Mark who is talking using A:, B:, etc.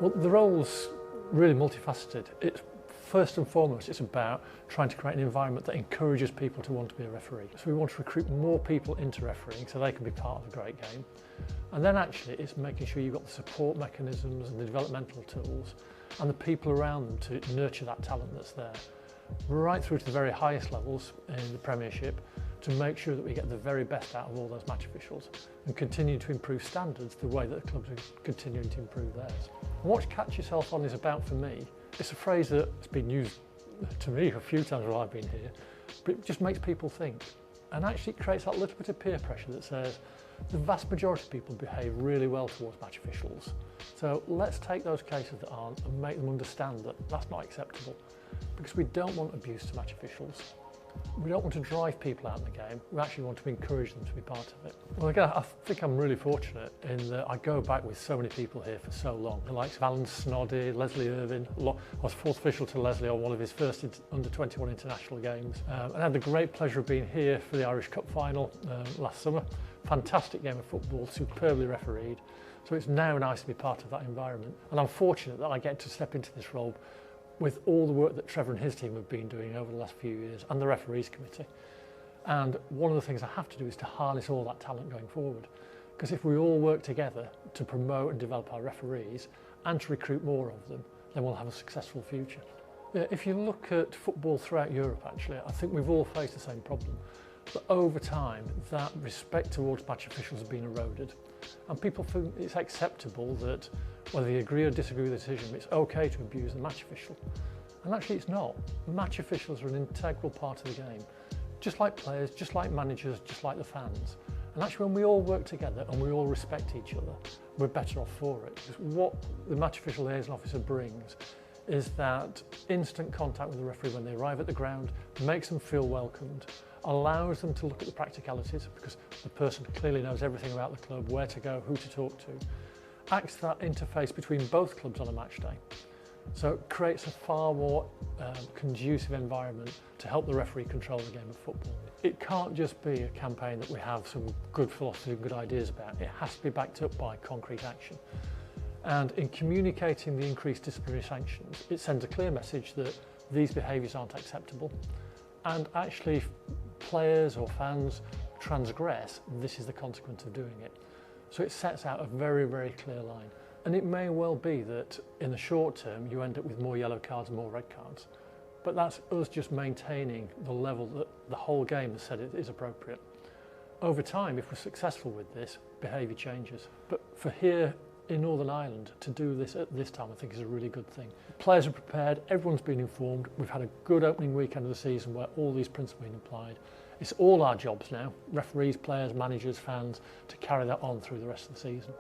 A: Well, the role's really multifaceted. First and foremost, it's about trying to create an environment that encourages people to want to be a referee. So we want to recruit more people into refereeing so they can be part of a great game. And then actually it's making sure you've got the support mechanisms and the developmental tools and the people around them to nurture that talent that's there, right through to the very highest levels in the Premiership, to make sure that we get the very best out of all those match officials and continue to improve standards the way that the clubs are continuing to improve theirs. And what Catch Yourself On is about for me, it's a phrase that's been used to me a few times while I've been here, but it just makes people think. And actually it creates that little bit of peer pressure that says the vast majority of people behave really well towards match officials. So let's take those cases that aren't and make them understand that that's not acceptable, because we don't want abuse to match officials. We don't want to drive people out of the game, we actually want to encourage them to be part of it. Well, again, I think I'm really fortunate in that I go back with so many people here for so long. The likes of Alan Snoddy, Leslie Irvin. I was fourth official to Leslie on one of his first under-21 international games. And I had the great pleasure of being here for the Irish Cup final last summer. Fantastic game of football, superbly refereed. So it's now nice to be part of that environment. And I'm fortunate that I get to step into this role with all the work that Trevor and his team have been doing over the last few years, and the referees committee. And one of the things I have to do is to harness all that talent going forward. Because if we all work together to promote and develop our referees and to recruit more of them, then we'll have a successful future. Yeah, if you look at football throughout Europe, actually, I think we've all faced the same problem. But over time, that respect towards match officials has been eroded. And people think it's acceptable that whether you agree or disagree with the decision, it's okay to abuse the match official. And actually it's not. Match officials are an integral part of the game. Just like players, just like managers, just like the fans. And actually when we all work together and we all respect each other, we're better off for it. Because what the match official liaison officer brings is that instant contact with the referee when they arrive at the ground, makes them feel welcomed, allows them to look at the practicalities because the person clearly knows everything about the club, where to go, who to talk to, acts that interface between both clubs on a match day. So it creates a far more conducive environment to help the referee control the game of football. It can't just be a campaign that we have some good philosophy and good ideas about. It has to be backed up by concrete action. And in communicating the increased disciplinary sanctions, it sends a clear message that these behaviours aren't acceptable. And actually, if players or fans transgress, this is the consequence of doing it. So it sets out a very, very clear line. And it may well be that in the short term, you end up with more yellow cards and more red cards. But that's us just maintaining the level that the whole game has said it is appropriate. Over time, if we're successful with this, behaviour changes. But for here in Northern Ireland, to do this at this time, I think is a really good thing. Players are prepared, everyone's been informed. We've had a good opening weekend of the season where all these principles have been applied. It's all our jobs now, referees, players, managers, fans, to carry that on through the rest of the season.